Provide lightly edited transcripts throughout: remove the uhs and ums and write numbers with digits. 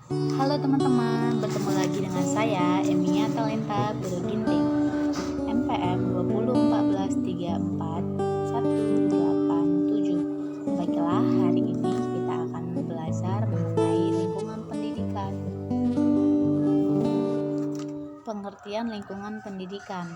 Halo teman-teman, bertemu lagi dengan saya Emia Talenta Guru Ginting MPM 204341187. Baiklah, hari ini kita akan belajar mengenai lingkungan pendidikan. Pengertian lingkungan pendidikan.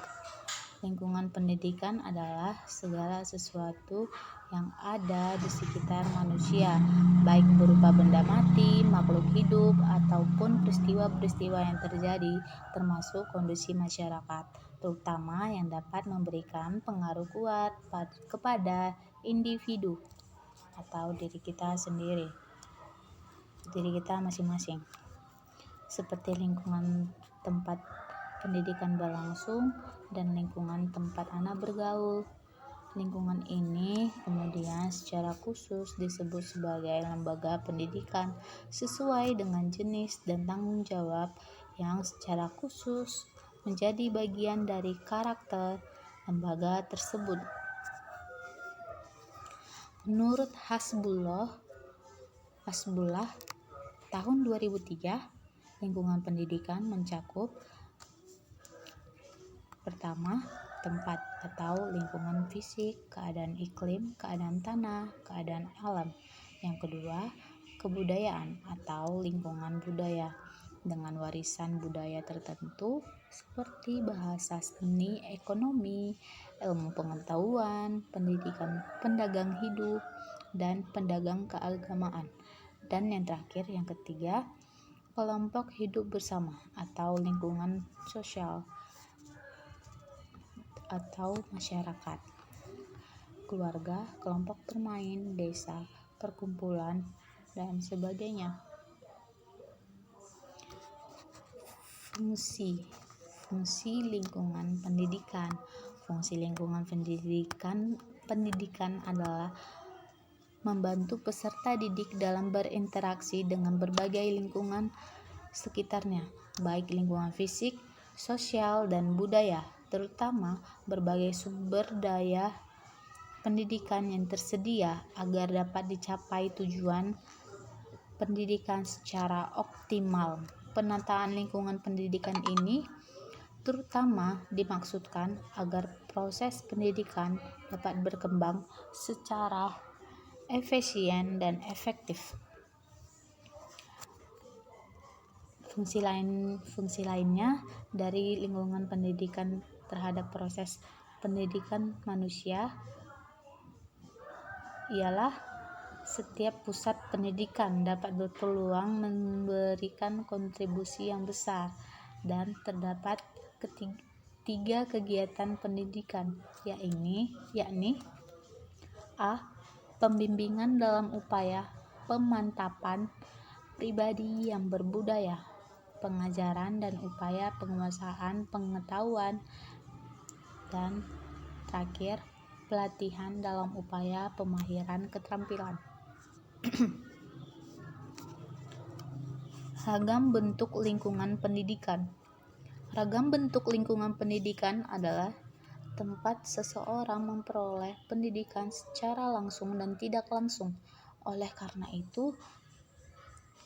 Lingkungan pendidikan adalah segala sesuatu yang ada di sekitar manusia, baik berupa benda mati, makhluk hidup, ataupun peristiwa-peristiwa yang terjadi, termasuk kondisi masyarakat, terutama yang dapat memberikan pengaruh kuat kepada individu atau diri kita sendiri, diri kita masing-masing, seperti lingkungan tempat pendidikan berlangsung dan lingkungan tempat anak bergaul. Lingkungan ini kemudian secara khusus disebut sebagai lembaga pendidikan sesuai dengan jenis dan tanggung jawab yang secara khusus menjadi bagian dari karakter lembaga tersebut. Menurut Hasbullah tahun 2003, lingkungan pendidikan mencakup: pertama, tempat atau lingkungan fisik, keadaan iklim, keadaan tanah, keadaan alam. Yang kedua, kebudayaan atau lingkungan budaya dengan warisan budaya tertentu seperti bahasa, seni, ekonomi, ilmu pengetahuan, pendidikan, pendagang hidup, dan pendagang keagamaan. Dan yang terakhir, yang ketiga, kelompok hidup bersama atau lingkungan sosial atau masyarakat, keluarga, kelompok bermain, desa, perkumpulan, dan sebagainya. Fungsi lingkungan pendidikan. Fungsi lingkungan pendidikan adalah membantu peserta didik dalam berinteraksi dengan berbagai lingkungan sekitarnya, baik lingkungan fisik, sosial, dan budaya, terutama berbagai sumber daya pendidikan yang tersedia agar dapat dicapai tujuan pendidikan secara optimal. Penataan lingkungan pendidikan ini terutama dimaksudkan agar proses pendidikan dapat berkembang secara efisien dan efektif. Fungsi lainnya dari lingkungan pendidikan terhadap proses pendidikan manusia ialah setiap pusat pendidikan dapat berpeluang memberikan kontribusi yang besar, dan terdapat tiga kegiatan pendidikan, yakni A. Pembimbingan dalam upaya pemantapan pribadi yang berbudaya, pengajaran dan upaya penguasaan pengetahuan, dan terakhir, pelatihan dalam upaya pemahiran keterampilan. Ragam bentuk lingkungan pendidikan. Ragam bentuk lingkungan pendidikan adalah tempat seseorang memperoleh pendidikan secara langsung dan tidak langsung. Oleh karena itu,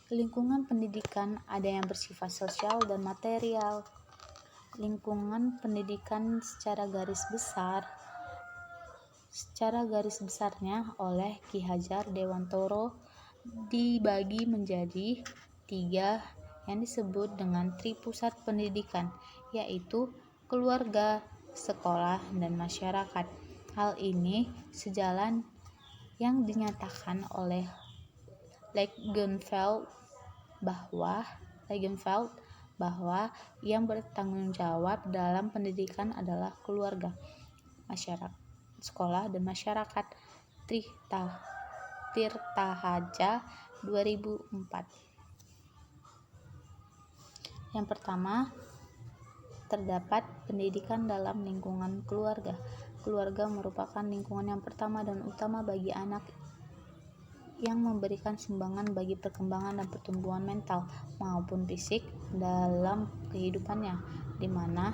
lingkungan pendidikan ada yang bersifat sosial dan material. Lingkungan pendidikan secara garis besarnya oleh Ki Hajar Dewantoro dibagi menjadi 3 yang disebut dengan tripusat pendidikan, yaitu keluarga, sekolah, dan masyarakat. Hal ini sejalan yang dinyatakan oleh Langenfeld bahwa yang bertanggung jawab dalam pendidikan adalah keluarga, masyarakat, sekolah, dan masyarakat. Tirtahaja 2004. Yang pertama, terdapat pendidikan dalam lingkungan keluarga. Keluarga merupakan lingkungan yang pertama dan utama bagi anak yang memberikan sumbangan bagi perkembangan dan pertumbuhan mental maupun fisik dalam kehidupannya, di mana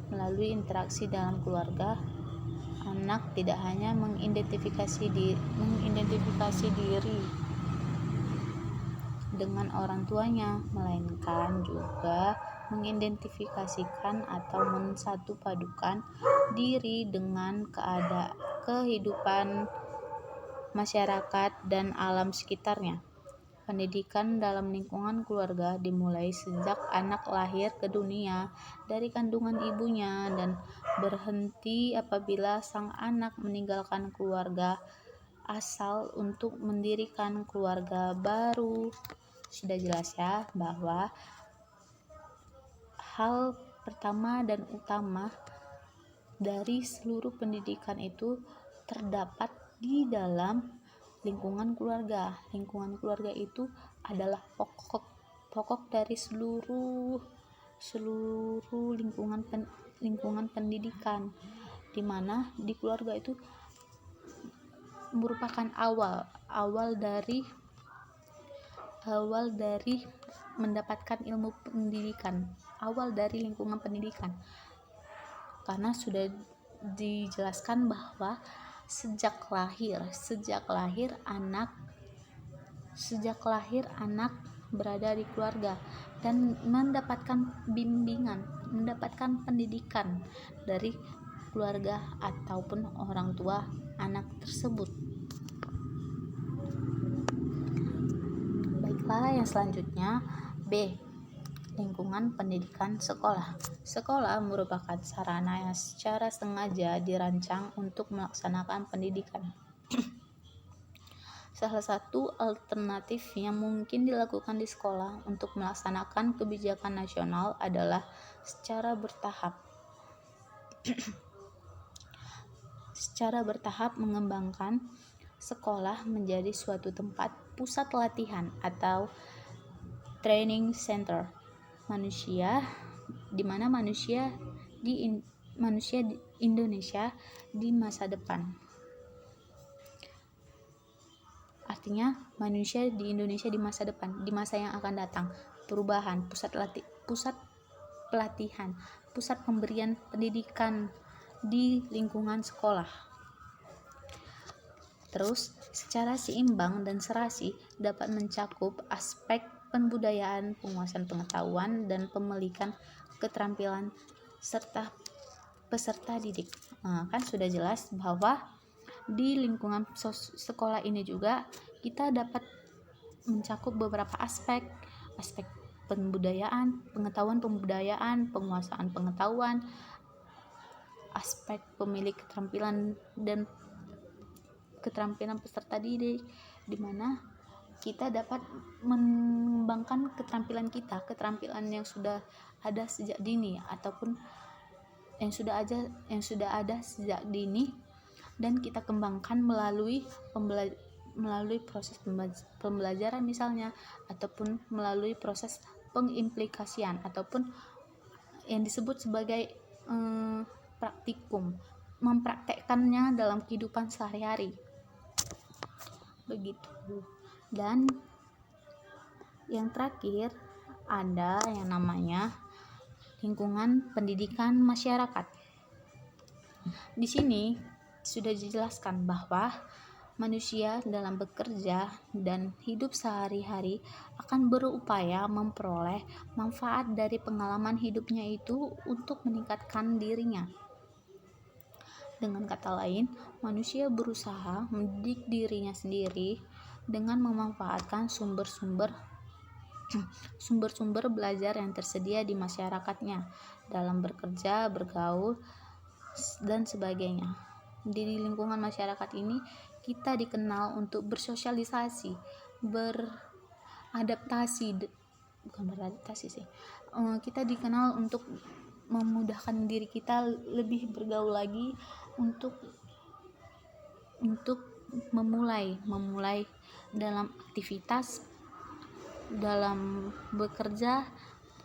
melalui interaksi dalam keluarga, anak tidak hanya mengidentifikasi diri dengan orang tuanya, melainkan juga mengidentifikasikan atau mensatupadukan diri dengan kehidupan masyarakat dan alam sekitarnya. Pendidikan dalam lingkungan keluarga dimulai sejak anak lahir ke dunia dari kandungan ibunya dan berhenti apabila sang anak meninggalkan keluarga asal untuk mendirikan keluarga baru. Sudah jelas ya bahwa hal pertama dan utama dari seluruh pendidikan itu terdapat di dalam lingkungan keluarga. Lingkungan keluarga itu adalah pokok dari seluruh lingkungan pendidikan, di mana di keluarga itu merupakan awal dari mendapatkan ilmu pendidikan, awal dari lingkungan pendidikan. Karena sudah dijelaskan bahwa sejak lahir anak berada di keluarga dan mendapatkan bimbingan, mendapatkan pendidikan dari keluarga ataupun orang tua anak tersebut. Baiklah, yang selanjutnya B. Lingkungan pendidikan sekolah. Sekolah merupakan sarana yang secara sengaja dirancang untuk melaksanakan pendidikan. Salah satu alternatif yang mungkin dilakukan di sekolah untuk melaksanakan kebijakan nasional adalah secara bertahap mengembangkan sekolah menjadi suatu tempat pusat latihan atau training center manusia, di mana manusia di Indonesia di masa depan. Artinya manusia di Indonesia di masa depan, di masa yang akan datang, perubahan, pusat pelatihan, pusat pemberian pendidikan di lingkungan sekolah. Terus, secara seimbang dan serasi dapat mencakup aspek pembudayaan, penguasaan pengetahuan, dan pemilikan keterampilan serta peserta didik. Kan sudah jelas bahwa di lingkungan sekolah ini juga kita dapat mencakup beberapa aspek pembudayaan, pengetahuan, penguasaan pengetahuan, aspek pemilik keterampilan dan keterampilan peserta didik, di mana kita dapat mengembangkan keterampilan yang sudah ada sejak dini ataupun yang sudah ada sejak dini, dan kita kembangkan melalui proses pembelajaran misalnya, ataupun melalui proses pengimplikasian ataupun yang disebut sebagai praktikum, mempraktekkannya dalam kehidupan sehari-hari. Begitu. Dan yang terakhir ada yang namanya lingkungan pendidikan masyarakat. Di sini sudah dijelaskan bahwa manusia dalam bekerja dan hidup sehari-hari akan berupaya memperoleh manfaat dari pengalaman hidupnya itu untuk meningkatkan dirinya. Dengan kata lain, manusia berusaha mendidik dirinya sendiri dengan memanfaatkan sumber-sumber belajar yang tersedia di masyarakatnya dalam bekerja, bergaul, dan sebagainya. Di lingkungan masyarakat ini kita dikenal untuk bersosialisasi, kita dikenal untuk memudahkan diri kita lebih bergaul lagi untuk memulai dalam aktivitas, dalam bekerja,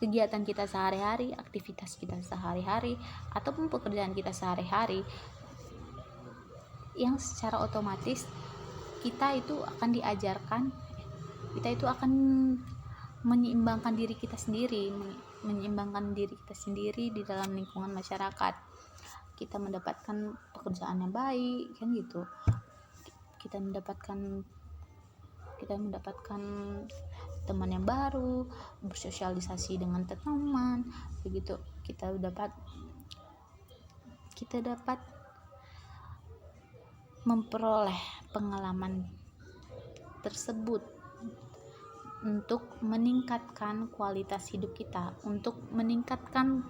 kegiatan kita sehari-hari, aktivitas kita sehari-hari, ataupun pekerjaan kita sehari-hari, yang secara otomatis kita itu akan menyeimbangkan diri kita sendiri di dalam lingkungan masyarakat. Kita mendapatkan pekerjaan yang baik, kan gitu. Kita mendapatkan teman yang baru, bersosialisasi dengan teman, begitu kita dapat memperoleh pengalaman tersebut untuk meningkatkan kualitas hidup kita, untuk meningkatkan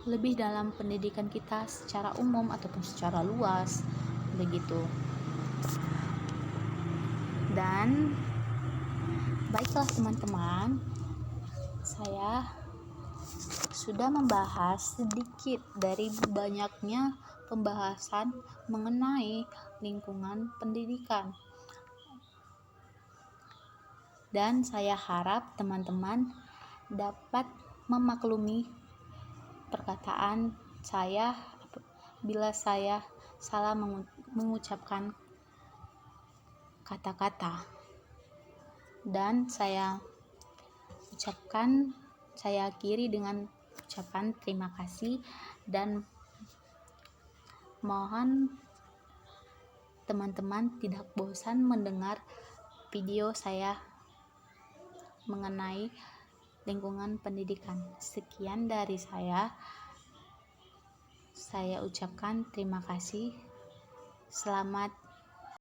lebih dalam pendidikan kita secara umum ataupun secara luas, begitu. Dan baiklah teman-teman, saya sudah membahas sedikit dari banyaknya pembahasan mengenai lingkungan pendidikan. Dan saya harap teman-teman dapat memaklumi perkataan saya bila saya salah mengucapkan kata-kata. Dan saya akhiri dengan ucapan terima kasih, dan mohon teman-teman tidak bosan mendengar video saya mengenai lingkungan pendidikan. Sekian dari saya ucapkan terima kasih. Selamat